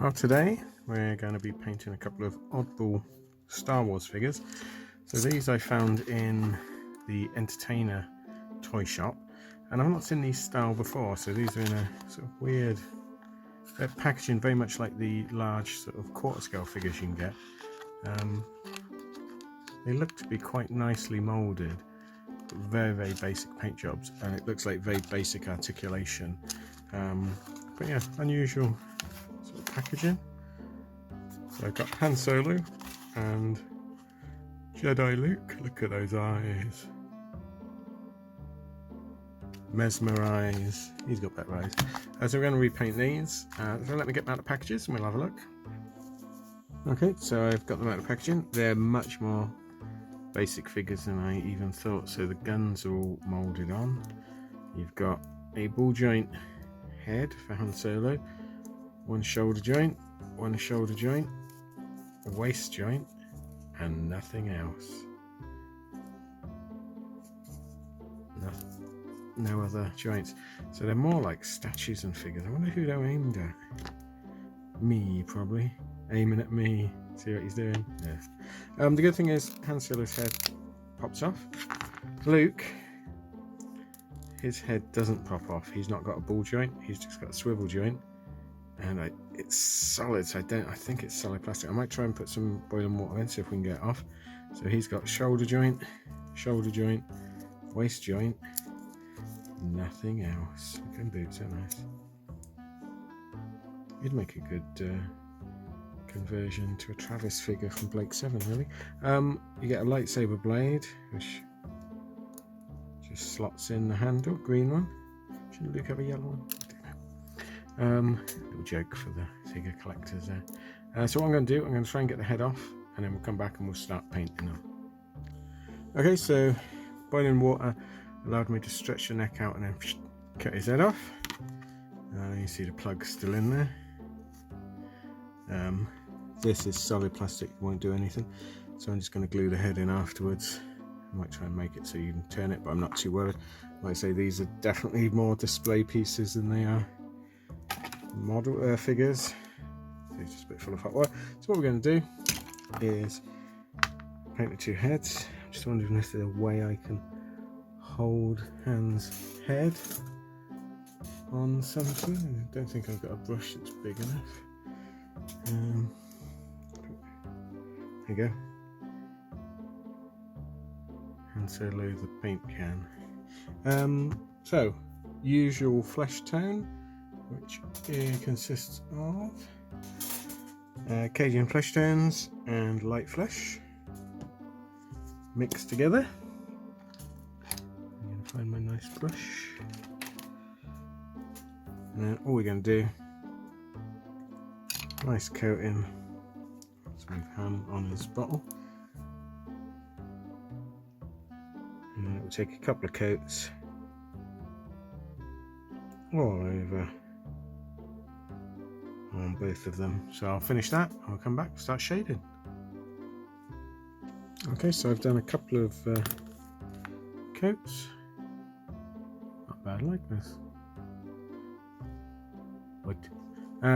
Well, today we're going to be painting a couple of oddball Star Wars figures. So these I found in the Entertainer toy shop, and I've not seen these style before. So these are in a sort of weird packaging, very much like the large sort of quarter scale figures you can get. They look to be quite nicely moulded, but very basic paint jobs, and it looks like very basic articulation. But yeah, unusual sort of packaging. So I've got Han Solo and Jedi Luke. Look at those eyes. Mesmerize. He's got better eyes. So we're going to repaint these. So let me get them out of packages and we'll have a look. Okay, so I've got them out of packaging. They're much more basic figures than I even thought. So the guns are all moulded on. You've got a ball joint head for Han Solo, one shoulder joint, a waist joint, and nothing else. No other joints. So they're more like statues and figures. I wonder who they're aimed at. Me, probably. Aiming at me. See what he's doing? Yeah. The good thing is Han Solo's head pops off. Luke, his head doesn't pop off. He's not got a ball joint. He's just got a swivel joint. And it's solid, so I think it's solid plastic. I might try and put some boiling water in, see if we can get it off. So he's got shoulder joint, waist joint, nothing else. Look at boots, are nice. You'd make a good conversion to a Travis figure from Blake 7, really. You get a lightsaber blade, which just slots in the handle, green one. Shouldn't Luke have a yellow one? Little joke for the figure collectors there. So what I'm going to do, I'm going to try and get the head off, and then we'll come back and we'll start painting them. Okay, so boiling water allowed me to stretch the neck out and then cut his head off. You see the plug still in there. This is solid plastic, won't do anything, so I'm just going to glue the head in afterwards. I might try and make it so you can turn it, but I'm not too worried. Like I say, these are definitely more display pieces than they are model figures. So it's just a bit full of hot water. So what we're going to do is paint the two heads. I'm just wondering if there's a way I can hold Han's head on something. I don't think I've got a brush that's big enough. There you go. Han Solo the paint can. So usual flesh tone, which consists of Cajun flesh tones and light flesh mixed together. I'm going to find my nice brush. And then all we're going to do, nice coating with Han on his bottle. And then it will take a couple of coats all over on both of them. So I'll finish that, I'll come back, start shading. Okay, so I've done a couple of coats. Not bad likeness.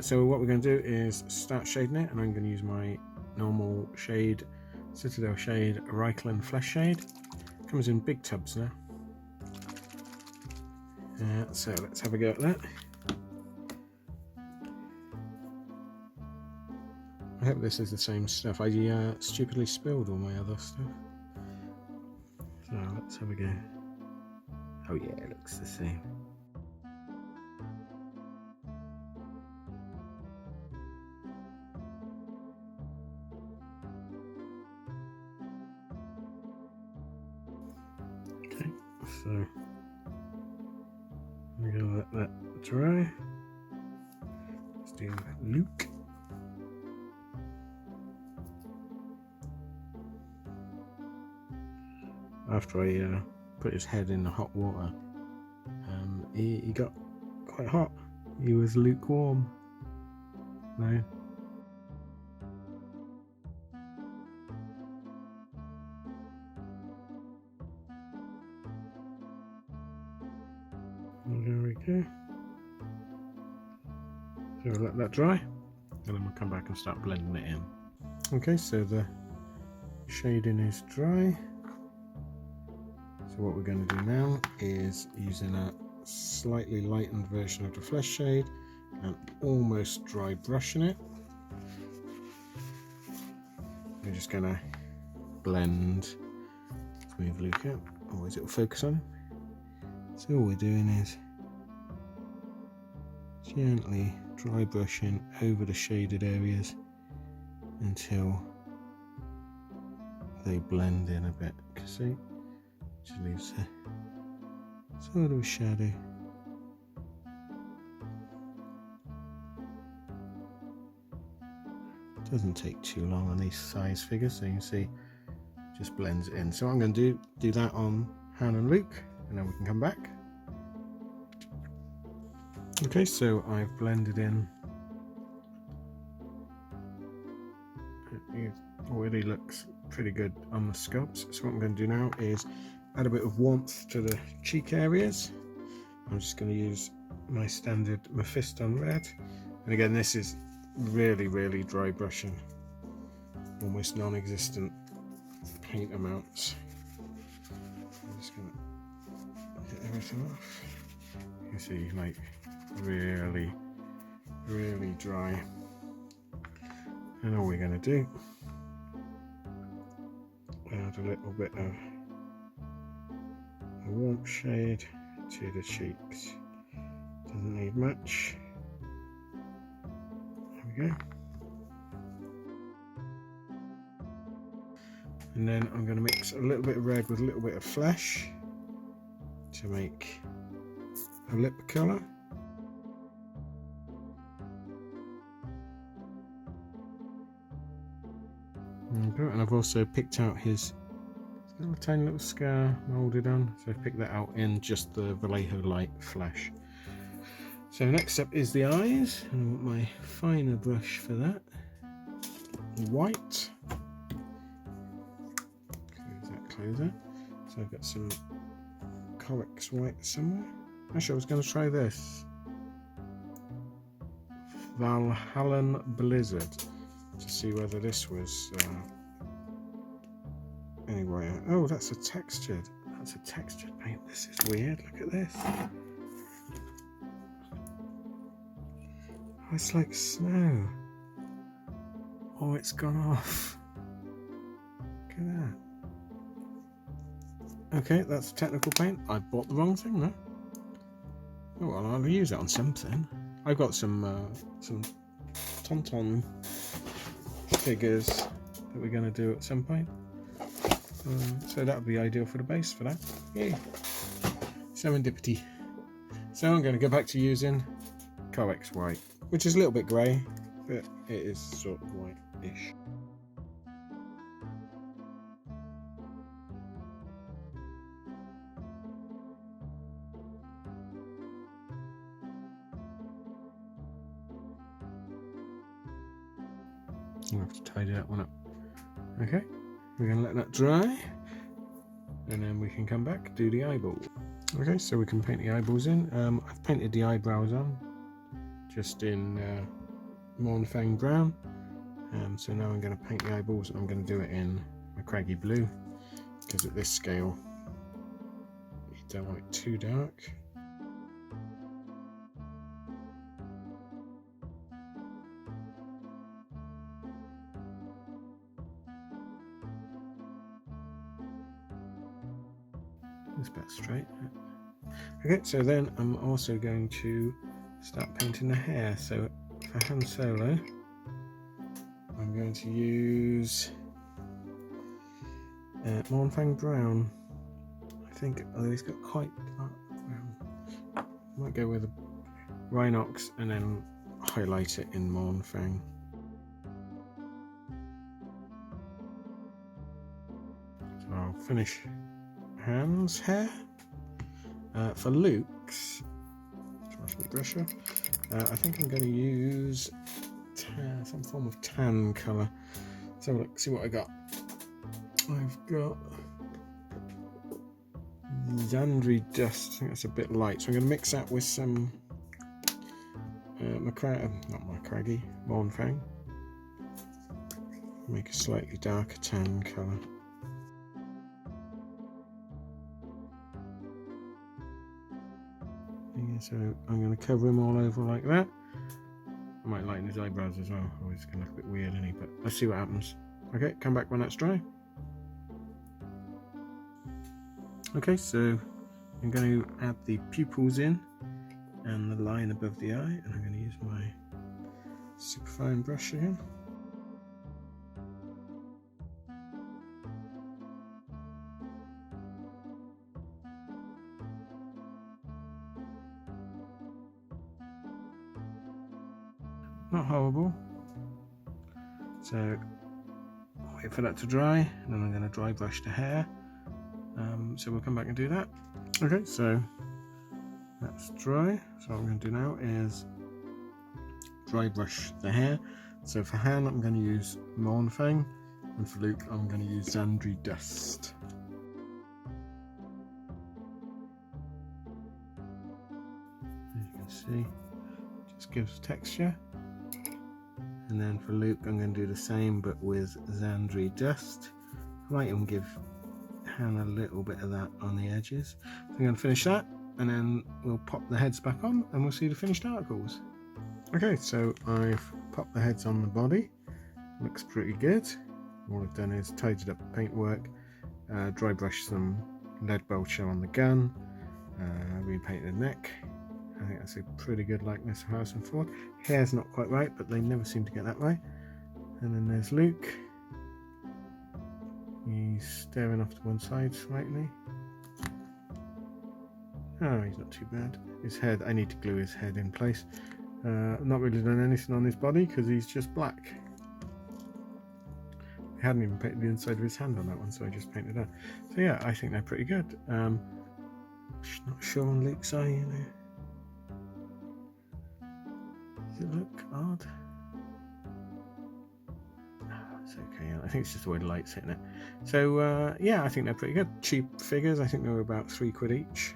So what we're going to do is start shading it, and I'm going to use my normal shade, Citadel shade, Reichland Flesh Shade. Comes in big tubs now. So let's have a go at that. I hope this is the same stuff. I stupidly spilled all my other stuff. So let's have a go. Oh yeah, it looks the same. Okay, so I'm going to let that dry. Let's do Luke. After I put his head in the hot water, he got quite hot. He was lukewarm. No. There we go. So we'll let that dry. and then we'll come back and start blending it in. Okay, so the shading is dry. So what we're going to do now is using a slightly lightened version of the flesh shade and almost dry brushing it. We're just going to blend. Let's move Luke out, otherwise it will focus on him. So all we're doing is gently dry brushing over the shaded areas until they blend in a bit. See, just leaves a sort of a shadow. Doesn't take too long on these size figures, so you can see just blends it in. So I'm going to do that on Han and Luke, and then we can come back. Okay, so I've blended in. It already looks pretty good on the sculpts. So what I'm going to do now is add a bit of warmth to the cheek areas. I'm just going to use my standard Mephiston red, and again this is really dry brushing, almost non-existent paint amounts. I'm just going to get everything off. You can see, like, really dry. And all we're going to do, add a little bit of a warm shade to the cheeks. Doesn't need much. There we go. And then I'm going to mix a little bit of red with a little bit of flesh to make a lip colour. And I've also picked out his little tiny little scar moulded on, so I've picked that out in just the Vallejo Light flesh. So next up is the eyes, and I want my finer brush for that. White. Close that. So I've got some Corex white somewhere. Actually, I was going to try this. Valhallan Blizzard, to see whether this was anyway. Oh, that's a textured paint. This is weird. Look at this. Oh, it's like snow. Oh, it's gone off. Look at that. Okay, that's a technical paint. I bought the wrong thing though. Oh well, I'll use it on something. I've got some Tauntaun figures that we're going to do at some point. So that would be ideal for the base for that. Yay! Serendipity. So I'm going to go back to using Corex white, which is a little bit grey, but it is sort of white-ish. I'll have to tidy that one up. Okay, we're going to let that dry, and then we can come back, do the eyeballs. Okay, so we can paint the eyeballs in. I've painted the eyebrows on, just in Mornfang brown. So now I'm going to paint the eyeballs, and I'm going to do it in a craggy blue, because at this scale, you don't want it too dark. It's about straight. Okay, so then I'm also going to start painting the hair. So for Han Solo, I'm going to use Mornfang brown. I think, although he's got quite dark brown, I might go with a Rhinox and then highlight it in Mornfang. So I'll finish Han's hair. For Luke's, I think I'm going to use some form of tan colour. So look, see what I got. I've got Yandri dust. I think that's a bit light, so I'm going to mix that with some Mornfang. Make a slightly darker tan colour. Yeah, so I'm going to cover him all over like that. I might lighten his eyebrows as well. Oh, he's going to look a bit weird, isn't he? But let's see what happens. Okay, come back when that's dry. Okay, so I'm going to add the pupils in and the line above the eye, and I'm going to use my superfine brush again. Not horrible. So wait for that to dry, and then I'm going to dry brush the hair. So we'll come back and do that. Okay, so that's dry. So what I'm going to do now is dry brush the hair. So for Han, I'm going to use Mornfang, and for Luke, I'm going to use Xandri Dust. As you can see, just gives texture. And then for Luke, I'm going to do the same, but with Xandri Dust. I might even give Han a little bit of that on the edges. So I'm going to finish that, and then we'll pop the heads back on, and we'll see the finished articles. Okay, so I've popped the heads on the body. Looks pretty good. All I've done is tidied up the paintwork, dry brushed some lead belcher on the gun, repainted the neck. I think that's a pretty good likeness of Harrison Ford. Hair's not quite right, but they never seem to get that way. And then there's Luke. He's staring off to one side slightly. Oh, he's not too bad. His head, I need to glue his head in place. Not really done anything on his body because he's just black. I hadn't even painted the inside of his hand on that one, so I just painted that. So yeah, I think they're pretty good. Not sure on Luke's eye, you know. Does it look odd? It's okay, I think it's just the way the light's hitting it. So yeah, I think they're pretty good. Cheap figures, I think they were about £3 each.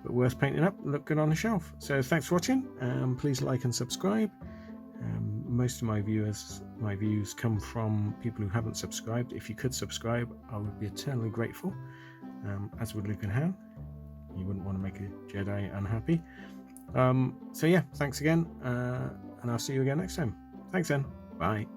But worth painting up, look good on the shelf. So thanks for watching. Please like and subscribe. Most of my views come from people who haven't subscribed. If you could subscribe, I would be eternally grateful. As would Luke and Han. You wouldn't want to make a Jedi unhappy. So yeah, thanks again, and I'll see you again next time. Thanks then. Bye.